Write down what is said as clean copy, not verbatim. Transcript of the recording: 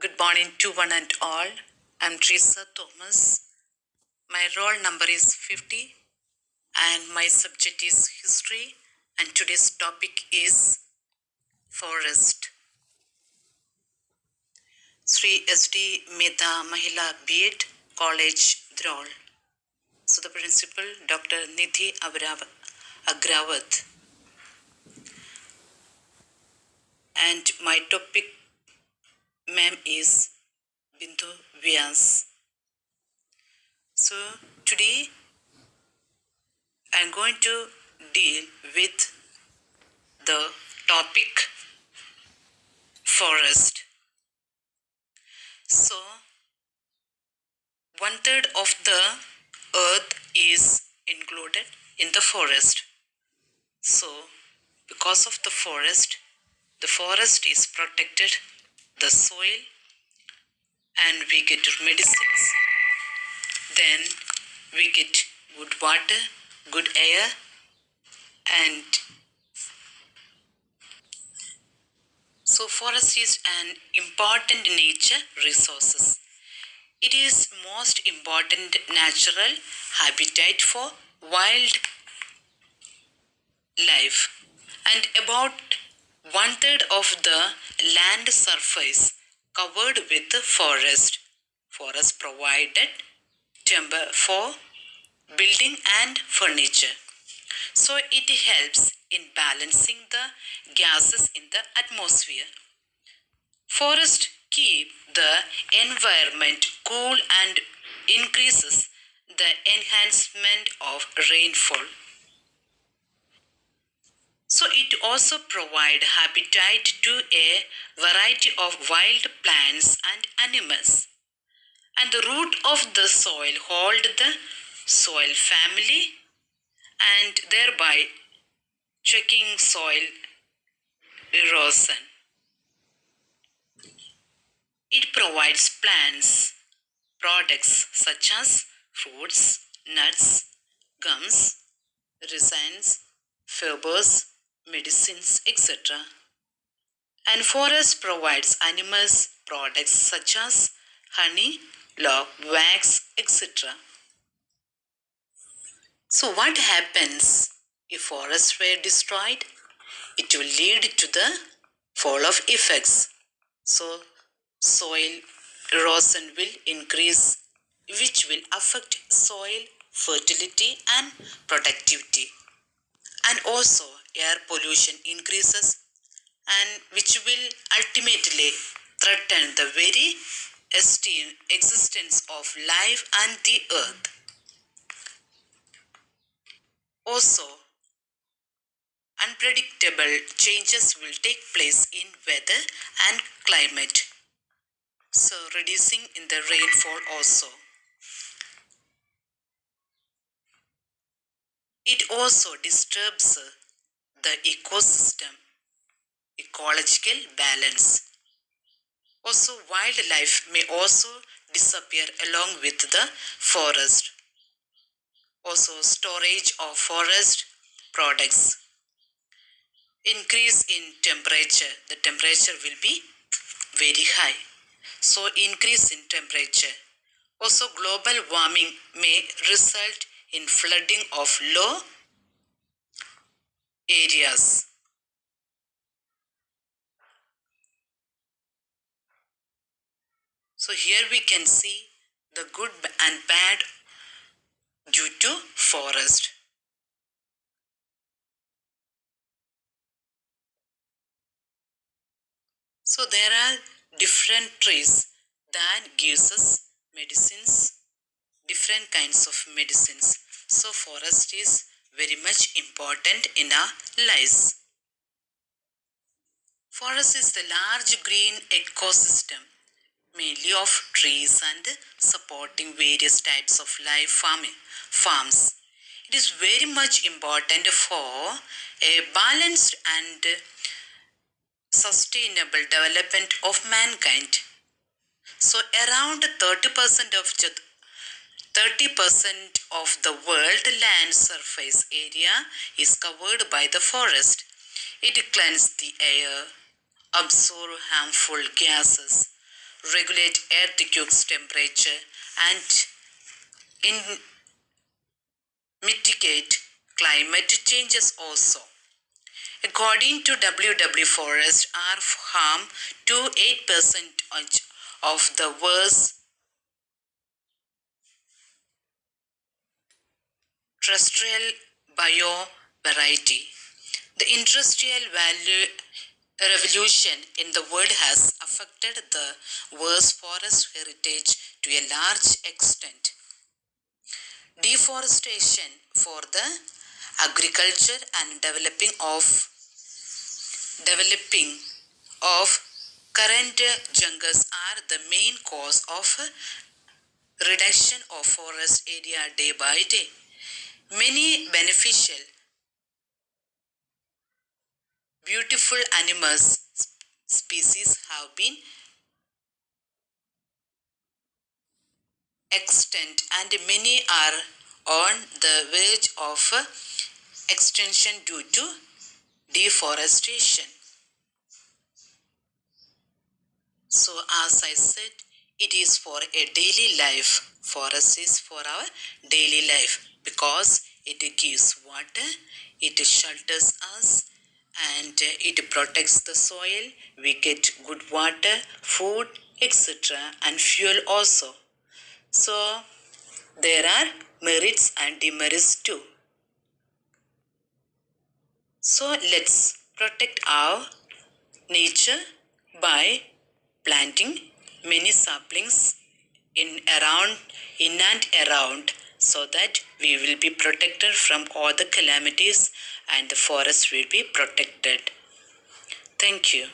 Good morning to one and all. I'm Teresa Thomas. My roll number is 50 and my subject is history, and today's topic is forest. Sri S.D. Mehta Mahila B.Ed College, Drol. So the principal, Dr. Nidhi Agrawat. And my topic, ma'am, is Bindu Vyas. So today I'm going to deal with the topic forest. So, 1/3 of the earth is included in the forest. So, because of the forest is protected the soil and we get medicines, then we get good water, good air, and so forest is an important nature resources. It is most important natural habitat for wild life, and about 1/3 of the land surface covered with forest. Forest provided timber for building and furniture. So it helps in balancing the gases in the atmosphere. Forests keep the environment cool and increases the enhancement of rainfall. So it also provides habitat to a variety of wild plants and animals. And the root of the soil hold the soil family and thereby checking soil erosion. It provides plants products such as fruits, nuts, gums, resins, fibers, medicines, etc. And forest provides animals products such as honey, log, wax, etc. So what happens if forests were destroyed? It will lead to the fall of effects. So soil erosion will increase, which will affect soil fertility and productivity. And also air pollution increases, and which will ultimately threaten the very existence of life and the earth. Also, unpredictable changes will take place in weather and climate. So reducing in the rainfall also. It also disturbs the ecosystem, ecological balance. Also, wildlife may also disappear along with the forest. Also, storage of forest products. Increase in temperature. The temperature will be very high. So, increase in temperature. Also, global warming may result in flooding of low areas. So here we can see the good and bad due to forest. So there are different trees that gives us medicines, different kinds of medicines. So forest is very much important in our lives. Forest is the large green ecosystem, mainly of trees and supporting various types of life farms. It is very much important for a balanced and sustainable development of mankind. So around 30% of the world land surface area is covered by the forest. It cleans the air, absorb harmful gases, regulate earthquakes temperature, and in mitigate climate changes also. According to WW, forests are home to 8% of the world's terrestrial biovariety. The industrial revolution in the world has affected the world's forest heritage to a large extent. Deforestation for the agriculture and developing of current jungles are the main cause of reduction of forest area day by day. Many beneficial, beautiful animals species have been extinct and many are on the verge of extinction due to deforestation. So as I said, it is for a daily life. Forest is for our daily life because it gives water, it shelters us, and it protects the soil. We get good water, food, etc. and fuel also. So there are merits and demerits too. So let's protect our nature by planting many saplings in and around so that we will be protected from all the calamities and the forest will be protected. Thank you.